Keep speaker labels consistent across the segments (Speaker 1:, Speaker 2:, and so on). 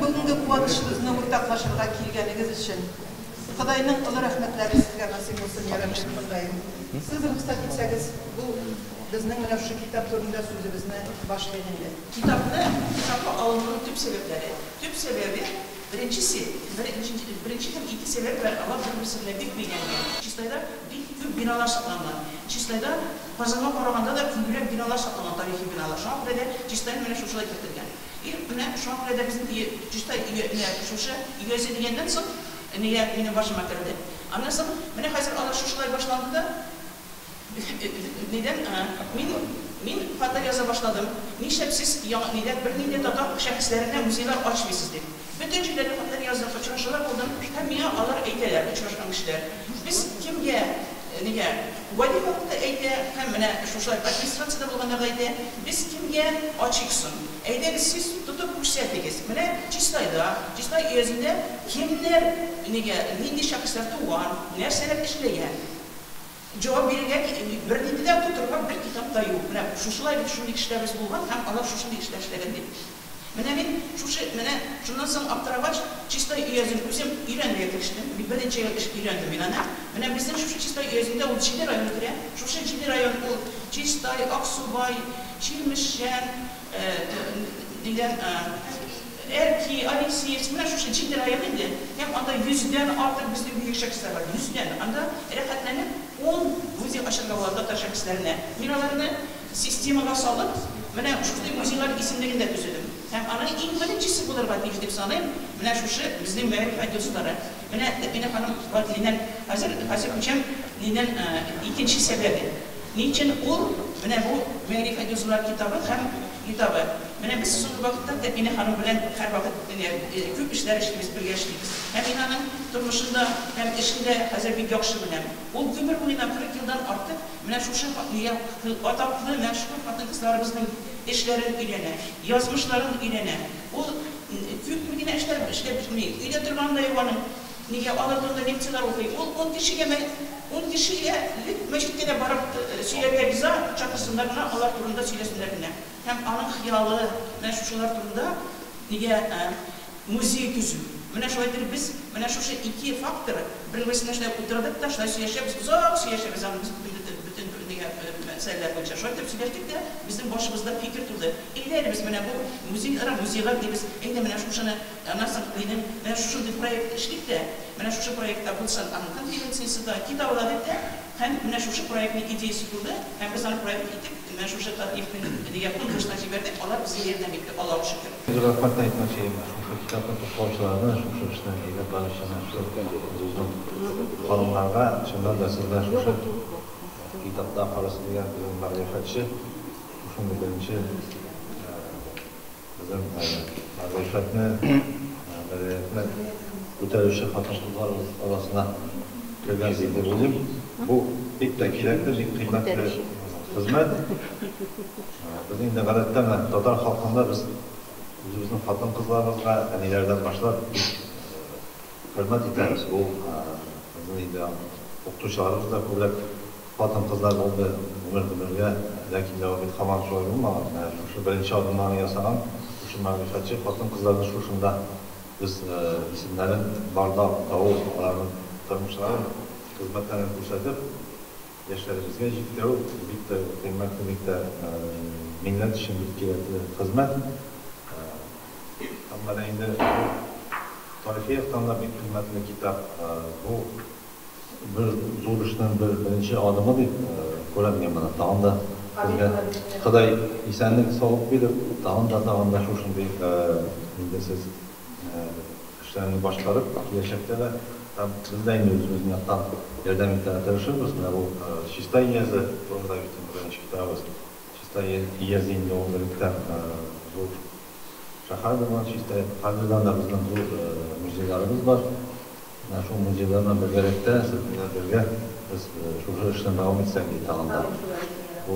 Speaker 1: бүгінгі қуанышымызны ортақлашырға келгеніңіз үшін Құдайның ұлы рахметлері сізге насип болсын, ярамшын Құдайым. Сіз рұқсат етсеңіз, бұл біздің мына şu kitap turunda sözümüzü başlayalım.
Speaker 2: Kitapta kitapı almanın tüp sebebi birincisi hem iki sebep var. Allah birbirine büyük bir gelmiyor. Çisleyda büyük binalar saklanlar. Çisleyda Pazarlık Koramanda da külülen binalar saklanan tarihi binalar. Şu an burada Çisley'in böyle şuşula getirgen. Şu an burada bizim Çisley şuşa üyesi diyenden sonra benim başıma geldi. Anlasam, bana hazır Allah şuşulay başlandı da neden? Ben hatta yaza başladım. Niçin siz neden bir neden tatar şahıslarına müzeler açmıyorsunuz dedim. Bütün şeyleri hatta yazdım, uçuruşlar oldum. Hem ya alır eğiteler, uçuruşan kişiler. Biz kimge neye? Vadifakta eğite hem bana şuşlar administrasyada bulunanlar eğite. Biz kimge açıksın. Eğite siz tutup kuşsiyatınız. Bana Çistay üyesinde kimler neye şahıslar tuğan, nerseler işleyen. Cevap verirken bir neden tuturmak bir kitap da yok. Şuşulay bir şunun işlerimiz bulgan, hem Allah şuşun işlerden değil. Şundan sonra Abdurrahman Çistay üyesinin özüm İran'da yetiştim. Bir yıl İran'da bilana. Bizim şu Çistay üyesinde o Çinli rayonu diye. Şu Çinli rayonu o Çistay, Aksubay, Çilmişen, Erki, Aleksiyevsk, şu Çinli rayonuydu. Hem anda 100'den artık bizde büyük şahıslar var. 100'den anda erekatlarını 10 müze aşırılarda şahıslarına miralarını sistemaga salıp şu müzeler isimlerinde düzüldüm. Hem ana en birincisi bular var diyeceğim sanayım. Şu bizim mevcut dostları. Benim hanım var Linen hazır hocam Linen ikinci sebebi. Niçin bu mevcut dostlar kitabı hem kitabı. Biz son vakitte de benim hanım bilen her vakit küp işler işimiz birleştiğimiz. Hem inanın durmuşunda hem işinde hazır bir yakşı bilen. O ömür boyunca 40 yıldan artık şu ataklı meşhur kadın kızlarımızın işlerin ilene, yazmışların ilene. O küp bir yine işler bitmiyor. İle durmanında yuvanın niye aladığında lekçeler okuyor. 10 kişiye meclitlere barıp söyleye bize çakısınlarına, Allah turunda söylesinlerine. Hem anın hiyalı, şuşalar turunda niye müziği düzü. Şöyledir biz, şu iki faktör birleşine oturduk da söyleyeceğiz, uzak söyleyeceğiz bütün meseleler boyunca. Şöyle söyledik de bizim başımızda fikir turdu. İleri biz bu müziğler diye biz şuşanı anlarsam şu proyekt işlik de şu projekte bulsan konferansiyası da kitaplar da hem şu projektin ideyası kurdu hem biz ana projekt ettik. Şu tarifini yaptık, kıştan verdik. Allah bizi yerden bitti. Allah'a şükür.
Speaker 3: Rahatla etmek şeyim var. Şu kitabın toplumcularına, şu işten ile barışana, şu uzun kalınlarga, şundan da sizler şu kitapta parası diyen bizim marifetçi, şunu bilinci bizim marifetini, medeniyetini ötelüşü katılımlar arasında gelgen bildirelim. Bu ilk dakikalarda bir kıymetli hizmet. Bizim de galetlerle Tatar halkında biz bizim kadın kızlarımızla ileriden başlar hürmet ederiz. Bu bizim de okutuşlarımız da böyle kadın kızlar oldu ömürge lakin de o bir kaman soyum ama şu birinci adımlarını yasanan şu marifetçi kadın kızların şuşunda biz isimlerin barda tavuklarının tanımışların hizmetlerini kursadık. Yaşlarımızga ciddi bitta kıymetli millet için bir hizmet. Ama endi tarihi yakında bir kıymetli kitap bu bir zor işten birinci adımı bir ko'ramigan mana tag'inda bizga Xudoy esanlik sog'lik berib tag'inda shu shunday endi siz ishlarni boshqarib kelishakda bizden özümüzün yaptan yerden bir tane tanışırız. Bu Çistay yazı, orada bütün birinci kitabımız. Çistay yazı indi orada bir tane zor şaharda var. Çistay Hazırdan da bizden zor müzelerimiz var. Şu müzelerle birlikte sizlerle biz şu işten devam etsek itağında. Bu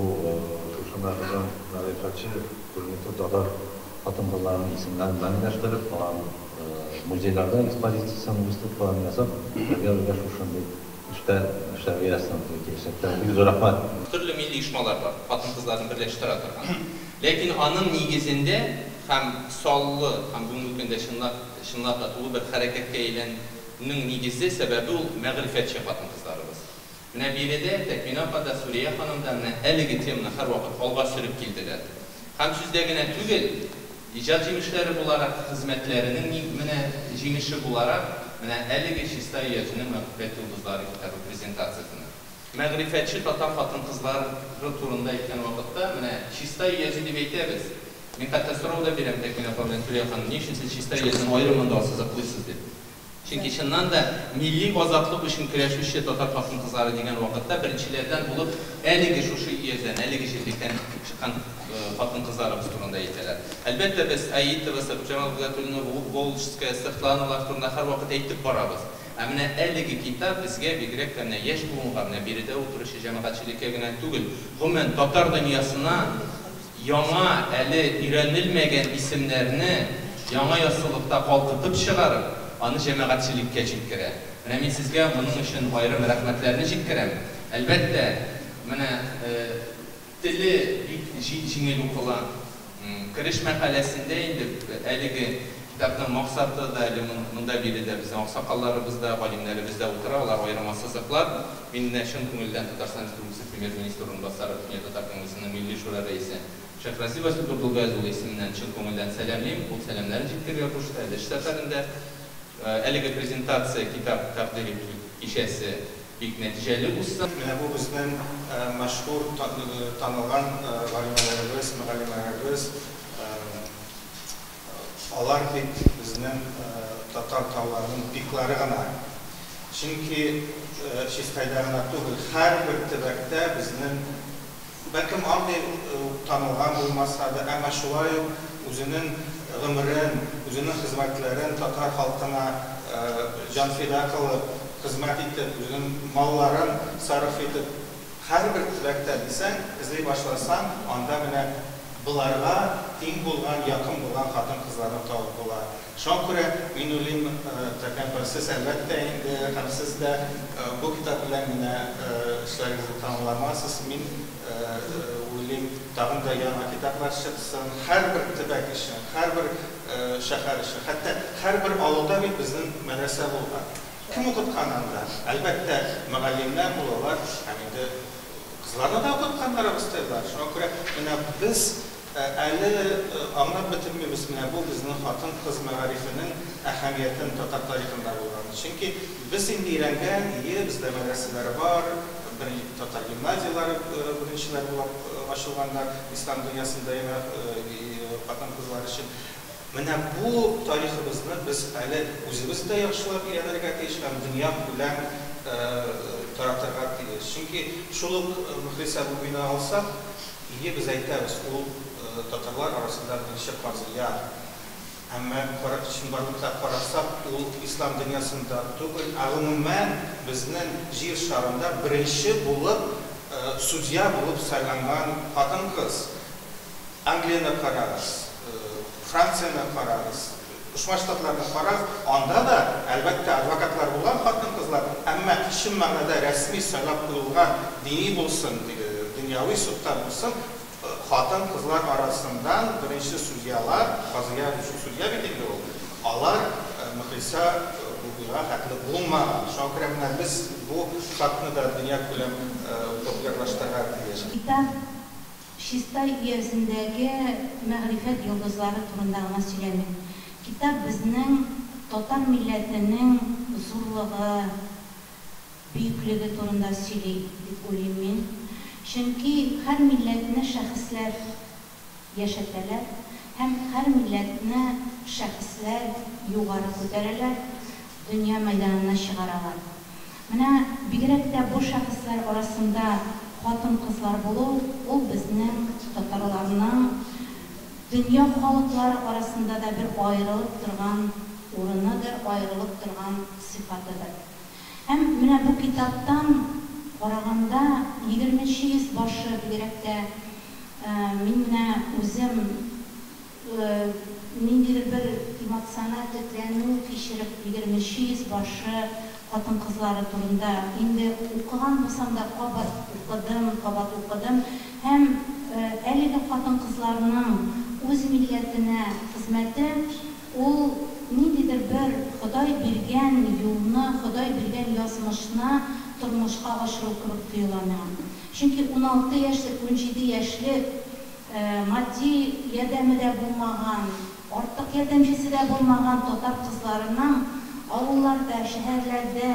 Speaker 3: şunlar bizden marifetçi, hürmetli Tatar kadın kızlarının isimlerini benimleştirip falan müzelerde ekspozisyon üstü falan yazıp yarıda şu şimdi işler yazsın diye bir zorafat.
Speaker 4: Türlü milli işmalar var, kadın kızların birleştiren. Lakin anın nigizinde hem sallı, hem bugünkü gündə şınlaqla dolu bir hərəkətə eyləninin nigizli səbəbi ol məğrifətçi xatın qızlarımız. Mənə birində Təkminafada Suriye xanımdan əligi temini hər vaxt alğa sürüb kildiler. Hem süzdəginə tügül, icad cimişləri bularaq, xizmətlərinin mənə cimişi bularaq, mənə əligi şistay yəcinin məğrifət yıldızları kitabı prezentasiyasını. Məğrifətçi tatar xatın qızları turunda ikən vaxtda, mənə şistay yəcü deməkdə biz. Mən hatta soru da birəm Təkminafada Suriye xanım, ne için siz şistay yəcinin ayrımında sızıqlısınız dedi. Çünkü içinden de milli azatlık için küreşmişçe tatar xatın qızları degen vaxtda birinçilerden bulup 50 kişi yerden, 50 kişilikten çıkan xatın qızlarımız turunda eğitiler. Elbette biz ayyitti ve Cemal Buzatul'un Volжская Sırtlanolar turunda her vakit eğitip barabız. Әміне әлігі kitap бізге бигрәк тәміне еш болуға, міне беріде отырышы жәмағатшылыққа генә түгел, ғұмен татар дүниясына яңа әлі үйренілмеген исемләрне яңа ясылықта қалқытып шығарып, аны жәмәғатшылыққа жеткірі. Міне мен сізге мұның үшін айрым рәхмәтләрні жеткірем. Әлбәттә, міне тілі жеңіл оқылан кіріш мәқаләсінде енді әлігі kitapның мақсаты да әлі мұнда береді біздің ақсақалларыбызда, ғалимдерімізде отыра, олар айырмасыздықлар. Мен шын көңілден Татарстан Республикасы премьер-министр орынбасары Үкімет Татар Кеңесінің Милли шура рәйісі Шахразиева Дурдулгазова есімінен шын көңілден сәлемлеймін. Бұл сәлемлерін жеткерге қошты әлі штаттарында. Әлігі презентация kitap тақдир ету кешесі бик нәтижелі болса.
Speaker 5: Менә бу безнең мәшһүр танылган галимнәребез, мөгаллимнәребез, алар бит безнең татар тауларының пиклары гына. Чөнки Шистайда гына түгел, һәрбер төбәктә безнең бәлкем андый танылган булмаса да, әмма шулай үзенең гомерен, үзенең хезмәтләрен татар халкына җанфида кылып, хезмәт итеп, үзенең малларын сарыф итеп, һәрбер төбәктә дисәң, эзли башласаң, анда менә буларга тиң булган, якын булган хатын-кызларны табып була. Шуңа күрә мин уйлыйм, сез әлбәттә инде һәм сез дә бу китап белән менә эшләрегезне тәмамламасыз. Мин уйлыйм, тагын да яңа китаплар чыксын, һәрбер төбәк өчен, һәрбер шәһәр өчен, хәтта һәрбер авылда бит безнең мәдрәсә булган. Кем укыткан анда? Әлбәттә, мөгаллимнәр булалар, һәм инде кызларны да укытканнарыбыз бар. Шуңа күрә менә без әле аңлап бетермибез менә бу безнең хатын-кыз мәгарифенең әһәмиятен татар тарихында булган. Чөнки без инде өйрәнгән, бездә мәдрәсәләр бар, татар гимназиялары беренчеләр булып ачылганнар, ислам дөньясында яңа хатын-кызлар өчен. Менә бу тарихыбызны без әле үзебез дә яхшылап өйрәнергә тиеш, һәм дөнья белән таратырга тиеш. Чөнки шул Мөхлис Әбүбәйне алсак, без әйтәбез, ул татарлар арасында беренче фазия. Әмма чынбарлыкта карасак, ул ислам дөньясында түгел, гомумән безнең җир шарында беренче булып судья булып сайланган хатын-кыз. Англияны карагыз, Францияны карагыз, Кушма Штатларны карагыз, анда да әлбәттә адвокатлар булган хатын-кызлар, әмма чын мәгънәдә рәсми сайлап куелган дини булсын, дөньяви судта булсын, хатын-кызлар арасындан беренче судьялар, казыя судья бит инде ул. Алар Мөхлисә буга хәтле булмаган. Шуңа күрә менә без бу хатны да дөнья күләм популярлаштырырга тиеш.
Speaker 6: Китап Шистай өясендәге мәгърифәт йолдызлары турында гына сөйләмим. Китап безнең татар милләтенең зурлыгы, бөеклеге турында сөйли дип уйлыйм мин. Чөнки һәр милләтне шәхесләр яшәтәләр, һәм һәр милләтне шәхесләр югары күтәрәләр, дөнья мәйданына чыгаралар. Менә бигрәк тә бу шәхесләр арасында хатын-кызлар булу, ул безнең татарларның дөнья халыклары арасында да бер аерылып торган урыныдыр, аерылып торган сыйфатыдыр. Һәм менә бу китаптан караганда 20 йөз башы бигрәк тә мин менә үзем ниндидер бер эмоциональ тетрәнү кичереп 20 йөз башы хатын-кызлары турында инде укыган булсам да кабат укыдым, һәм әлеге хатын-кызларның үз милләтенә хезмәте ул ниндидер бер Ходай биргән юлны, Ходай биргән язмышны тормышка ашыру кебек тоела миңа. Чөнки 16 яшьлек, 17 яшьлек матди ярдәме дә булмаган, артык ярдәмчесе дә булмаган татар кызларының авылларда, шәһәрләрдә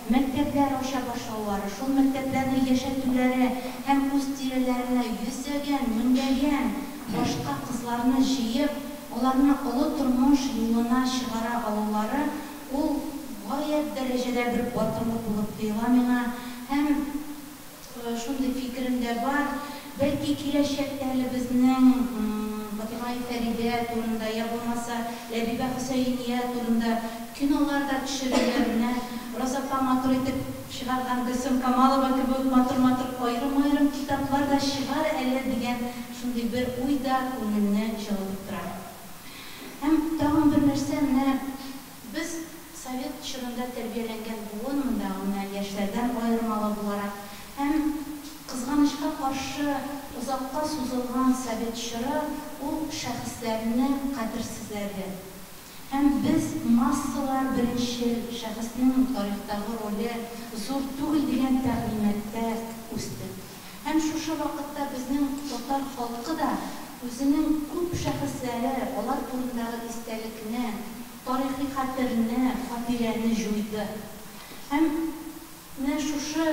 Speaker 6: мәктәпләр аша башлаулары, шул мәктәпләрне яшәтүләре һәм үз тирәләренә йөзләгән, меңләгән башка кызларны җыеп, аларны олы тормыш юлына чыгара алулары, ул гаять дәрәҗәдә бер батырлык булып тоела миңа. Һәм шундый фикеремдә бар, бәлки киләчәктә әле безнең Фатима Фәридә турында, я булмаса Ләбибә Хөсәйния турында киноларда төшерелгән, Роза матур итеп чыгарган Гөлсем Камалова кебек матур аерым китаплар да чыгар әле дигән шундый бер уй да күңелне җылытып тора. Һәм тагын бер нәрсә, менә без совет чорында тәрбияләнгән буын мондагы яшьләрдән аермалы буларак, һәм кызганычка каршы узакка сузылган совет чоры ул шәхесләрне кадерсезләде. Һәм без массалар беренче шәхеснең тарихтагы роле зур түгел дигән тәгълиматтә үсте. Һәм шушы вакытта безнең татар халкы да үзенең күп шәхесләре, алар турындагы истәлекне, тарихи хәтерне, хатирәне җуйды. Һәм менә шушы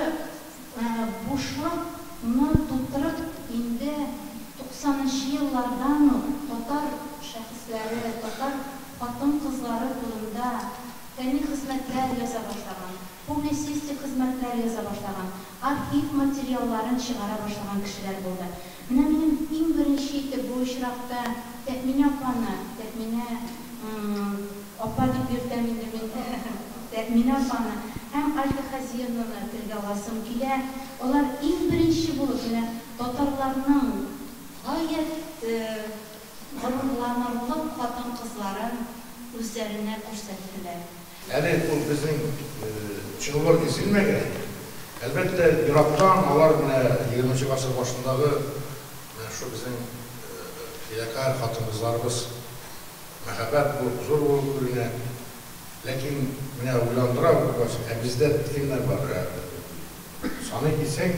Speaker 6: бушлыкны тутырып инде 90-нчы еллардан татар шәхесләре, татар хатын-кызлары турында фәнни хезмәтләр яза башлаган, публицистик хезмәтләр яза башлаган, архив материалларын чыгара башлаган кешеләр булды. Менә минем иң беренче итеп бу очракта Тәминә апаны, апа дип йөртәм инде мин, Тәминә апаны һәм Алька Хазиевнаны телгә аласым килә. Алар иң беренче булып менә татарларның гаять горурланырлык хатын-кызларын үзләренә күрсәттеләр.
Speaker 7: Әле ул безнең чыгылыр киселмәгән. Әлбәттә, ерактан алар менә 20-нчы гасыр башындагы шу безнең фидакар хатын-кызларыбыз мәхәббәт булып, зур булып күренә. Ләкин менә уйландыра, бездә фильмнар бар. Саны кисәк,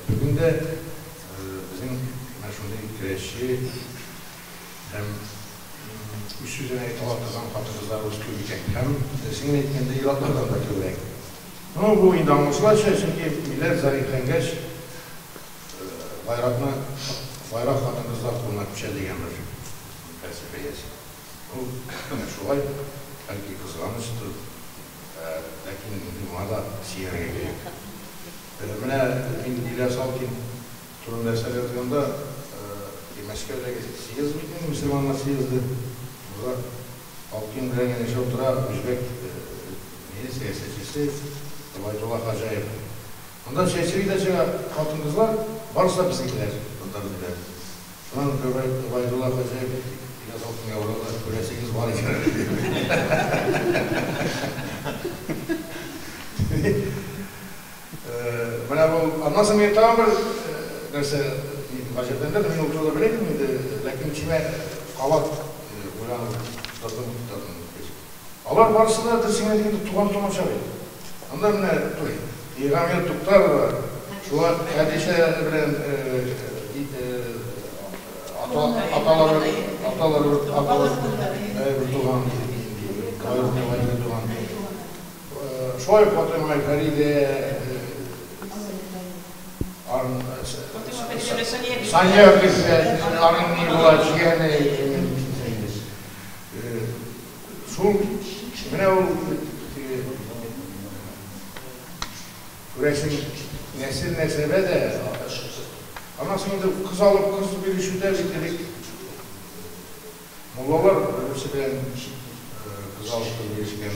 Speaker 7: бүгендә безнең шундай көрәшче һәм 300-дән италатыган хатын-кызларыбыз күп икән. Һәм син әйткәндә иратлардан да күбрәк. Bu inде аңлашылача, чөнки милләт зәгыйфләнгәч, байрак хатын-кызлар кулына күчә дигән бер фәлсәфә ясый. Ул шулай, бәлки кызганыштыр, ләкин моңа да сөяргә кирәк. Менә мин Ильяс Алкин турында сөйләгәндә, Мәскәүдәге съезд бит, мөселманнар съезды. Алкин белән яшәп тора, үзбәк сәясәтчесе Габайдулла Хаҗаев. Анда чәчридәче хатын-кызлар барысы безнекеләр, татар диләр. Шуннан Габайдулла Хаҗаев Ильяс Алкинга уралда күрәсегез бар икән. Менә бу аннан соң мин тагын бер нәрсә гаҗәпләндерде, мин ул турыда белмим инде, ләкин içime кабат уйланып тотындым. Алар барысы да дөресенә дигәндә туган-тумача бит. Анда менә туй. Игамел Туктарова, шуңа Хәдичә белән аталары туган. Шулай Фатима Фәридә, Саня арын ни була җигәне. Шул менә ул күрәсең нәсел-нәсәбә дә аннан инде кыз алып кыз биришүдә бит муллалар берсе белән кыз алып кыз биришкән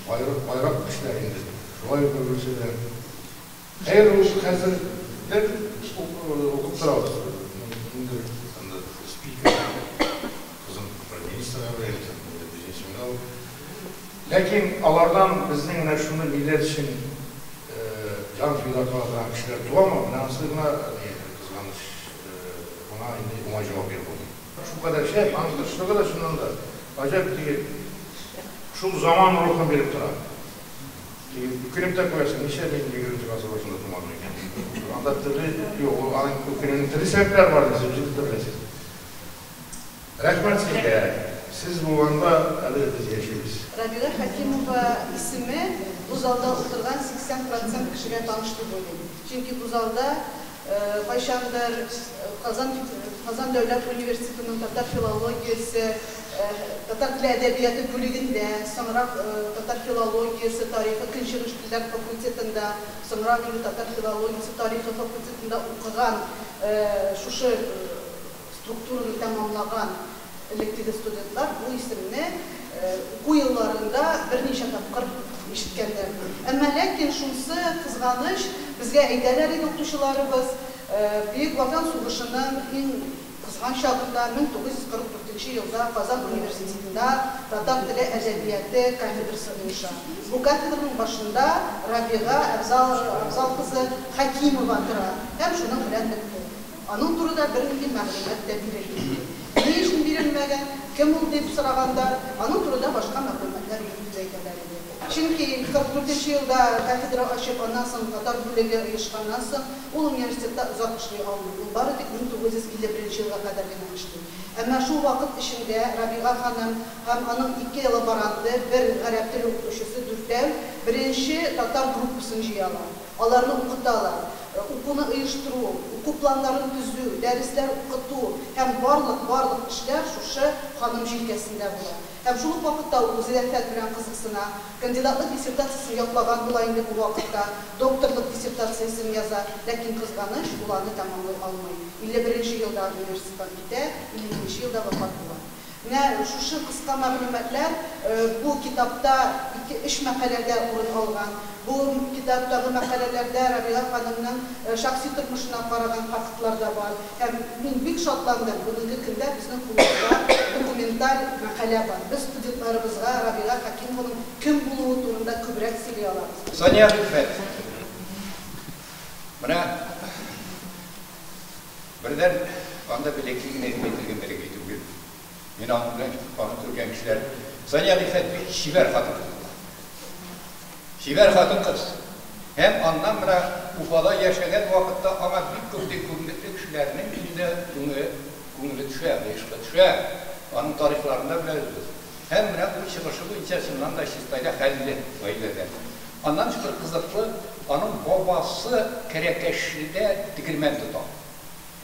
Speaker 7: байрак кешеләр инде. Шулай берсе белән хәер ул хәзер укып торабыз. Инде анда спикер кызым министрга бирде. Ләкин алардан безнең менә шуны милләт өчен жан фида кылган кешеләр туамы, менә сызгына кызганыч, буңа инде уңай җавап бирә булмый. şu kadar şey, anlaşılsa da şundan da acayip değil. Şu zaman ruhunu verip duran. Hükümete koyarsın, işe benim yürüyücü kası başında durmalı. Anda türlü yok, o günün türlü sebepler vardı, sizin türlüsü. Rahmet sizlere. Siz bu anda alırız yaşayız.
Speaker 1: Rabiga Hakimova ismi bu zalda oturgan 80% kişiye tanıştı böyle. Çünkü bu zalda Paşandır, Kazan Devlet Üniversitesi'nin Tatar Filologiyası, Tatar Dili Edebiyatı bölümünde, sonra Tatar Filologiyası, Tarihi Kınşır İlişkiler Fakültesi'nde, sonra Tatar Filologiyası, Tarihi Fakültesi'nde okuyan, şu strukturunu tamamlayan elektrikli studentlar bu isimni bu yıllarında bir neçe tapkır işitkenler. Ama lakin şunsı kızganış, bizge eydeler edi okutuşularımız, Büyük Vatan Savaşı'nın en kızgan şartında 1944 yılda Kazan Üniversitesi'nde Tatar Dili Edebiyatı kafedrası inşa. Bu kafedranın başında Rabiga Afzal kızı Hakimova durar. Hem şunun bilen bitti. Onun turunda bir məlumat da verildi. Ne için verilmegen, kim oldu deyip sıraganda, onun turunda başka məlumatlar verildi. Çünkü 44 yılda kafedra açıp ondan sonra Tatar Dili'yle yaşanandan sonra o üniversitede uzak işliği alındı. Bari tek 1951 yıla kadar gelmişti. Ama şu vakit içinde Rabiga Hanım hem onun 2 laborantı, bir Arap dili okutuşusu Dürdev, birinci Tatar grupusunu jiyalar. Onlarını okutalar. Okunu uyuşturu, oku planlarını düzü, dersler okutu, hem varlık işler şu hanım jilkesinde bular. Hem şu vakitte o ziyafet bilen kızısına, kandidatlık disertasyasını yaplagan bulayında bu vakitte, doktorluk disertasyasını yazar, lakin kızganış bulanı tamamlay almayı. 51. yılda üniversiteden gider, 52. yılda vefat bular. Şu kısa məlumatlar bu kitapta iş məqalede orun algan. Bu kitaptaki məqalelerde Rabiga Hanım'ın şahsi turmuşuna qaragan faktlar da var. Hem ben büyük şartlandım. Bunun günde bizim kulüpte dokumental məqale var. Biz studentlarımızga Rabiga Hakimova'nın kim buluğu turunda kübrek siliyorlar.
Speaker 8: Saniye Hikmet. Buna birden anda bilekliğin etmeyi gerektiği Yine anlatırken kişiler, Saniye Hikmet bir şiver kadın. Şiver kadın kız. Hem anlamda Ufa'da yaşayan vakitte ama bir köfte kuvvetli kişilerinin içinde kuvvetli düşüyor, düşüyor. Onun tariflerinde biliriz. Hem bu çıkışı bu içerisinden de şistayla halli aileden. Ondan çıkır kızıklı, onun babası Kerekeşli'de dikilmen tutar.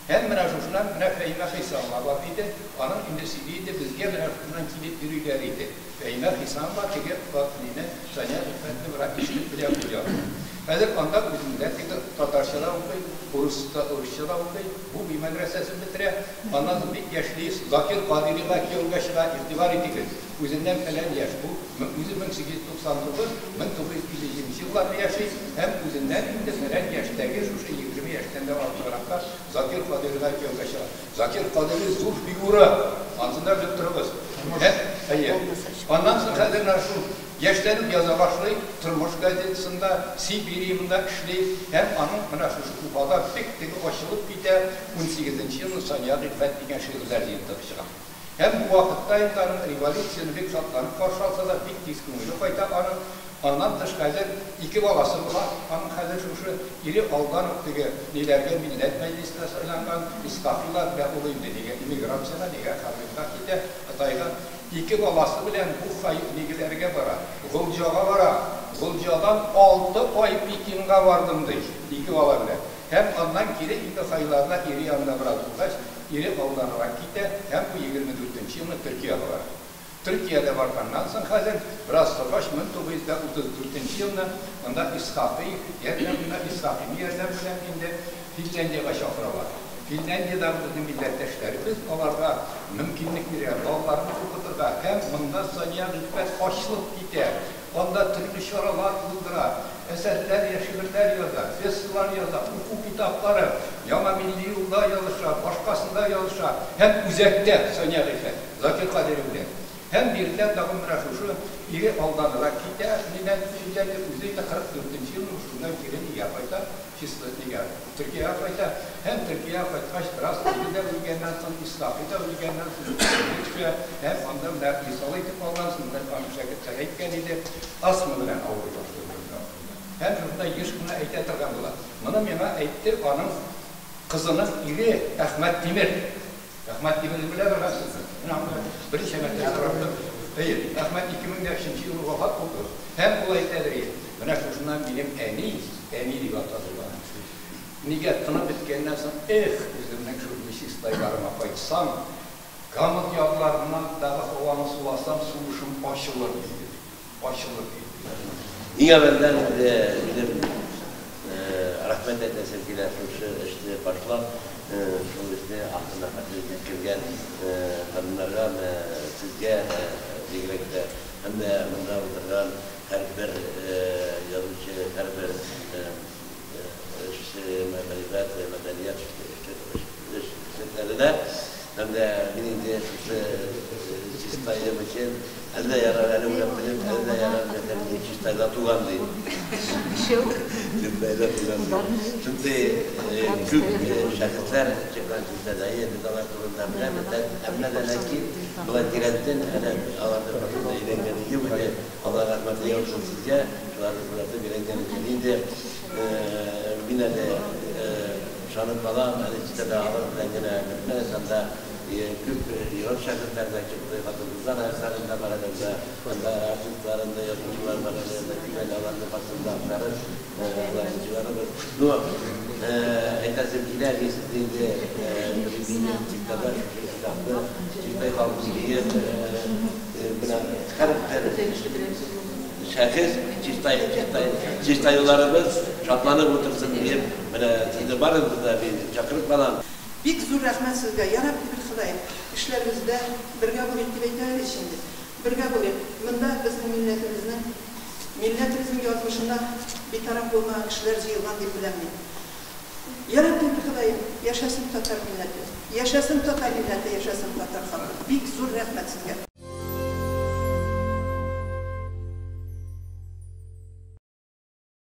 Speaker 8: Hem şundan Fehime Hisanlar var idi, onun indisiliği de bizge şundan kilit ürüleriydi. Fehime Hisan var ki Fatih'ine Saniye Hikmet'le bırak işini bile yapıyor. Hazır anda bizimler Tatarçılar okuyup, Rusçılar okuyup, bu bir medresesini bitire, ondan bir yaşlıyız, Zakir Kadiri'la ki yolgaşıla irtibar ettik. Üzerinden falan yaş bu, 1899, 1920 yıllarda yaşayıp, hem üzerinden de falan yaştaki şu 20 yaştan da artırarak Zakir Kadiri'la ki yolgaşıla. Zakir Kadiri zul figürü, altında bildiririz. Ondan sonra kadınlar şu, Gençlerin yaza başlayıp, Tırmış gazetesinde, Sibiriyum'da işleyip, hem onun şu Ufa'da pek de açılıp gider, 18. yılın Saniye Hikmet diyen şehirler yıldırışına. Hem bu vakitte insanın revolüsyonu pek şartlarını karşı alsa da pek diskinliği fayda ondan dışarıda iki babası var, onun kadar şu iri aldan ötüge, nelerge millet meclisine söylengen, İskaflılar ve olayım dediği, imigrasyona diye karnında gider, Hatay'da İki babası bilen bu ilgilerine bara, Gülcağa bara, Gülcağa'dan 6 ay Pekin'e vardım deyir, iki baba bilen. Hem ondan kiri iki sayılarına iri yanına bırakılmış, iri avlanarak gider, hem bu 24. yılında Türkiye'ye var. Türkiye'de varkandan sonra hazır biraz savaş 1934. yılında onda İshaf'ı, yerlerinde İshaf'ı yerler bilen indi, Finlandiya şafra var. Finlandiya'da bizim milletleşlerimiz onlarda mümkünlük veriyor, onların okuturlar. Hem bunda Saniye Hikmet açılıp gider, onda türlü şaralar buldurar, eserler, şiirler yazar, festival yazar, hukuk kitapları, Yama Milli Yolda yazışar, başkasında yazışar. Hem uzakta Saniye Hikmet, Zakir Kadiri bilen. Hem bir de dağın şu iri aldanılar ki neden Türkiye'de üzerinde 44. yılın şundan giren yapayda Şistotiga Türkiye yapayda hem Türkiye yapayda kaç biraz Türkiye'de ülkenden sonra İsrail'de ülkenden sonra hem ondan da İsrail'e gidip alansınlar anlaşık sayıkken idi asmından Avrupa hem şurada 100 güne eytetirgen bular. Bana mena eytti onun kızının iri Ahmet Demir. Ahmet Demir'i bile vermezsiniz. Bir şemette tarafta. Hayır, Ahmet 2005 yılı vefat oldu. Hem olayları bana şundan benim en iyi vatadılar. Niye tanı bitkenden sonra bizimden şu bir şey istaylarıma koysam kamat yapılarından daha ovanı sulasam suvuşum aşılır gibi. Aşılır gibi.
Speaker 9: İyi evvelden bizim rahmet eden sevgiler işte başlar şu işte aklına getirgen hanımlara sizce birlikte hem de bunlar oturan her bir yazıcı, her bir medeniyet şirketlerine hem de birinci sistayım için elde yararlı ulaştırıp elde yararlı sistayla tuğandı. Sistayla tuğandı. Şimdi Türk şahıslar çıkan sistayı ededalar kurullarına emneden ki Bulakirentin Allah'ın başında ilergeni gibi Allah rahmetli olsun sizce şuları burada ilergeni içinde bine de şanın falan işte de Allah'ın ilergeni mesela Türk yol şarkılarında çıktığı katılımdan her sarında paralarda, artistlarında, yazıcılar paralarında, güven alanında basında aktarır, yazıcıları bu etasımkiler geçtiğinde birbirinin çıktada kitapta çıktayı kalmış diye şahıs çiftayılarımız şatlanıp otursun diye sizde barınızda bir çakırık falan.
Speaker 1: Bik zor rahmet sizge, yarabbi bir Xudayım. İşlerimizde birge bulayım gibi eyleyelim şimdi. Birge bulayım. Bunda bizim milletimizin yazmışında bir taraf olmayan kişiler yığılan diye bilemeyim. Yarabbi bir Xudayım, yaşasın Tatar milleti. Yaşasın Tatar milleti, yaşasın Tatar halkı. Bik zor rahmet sizge.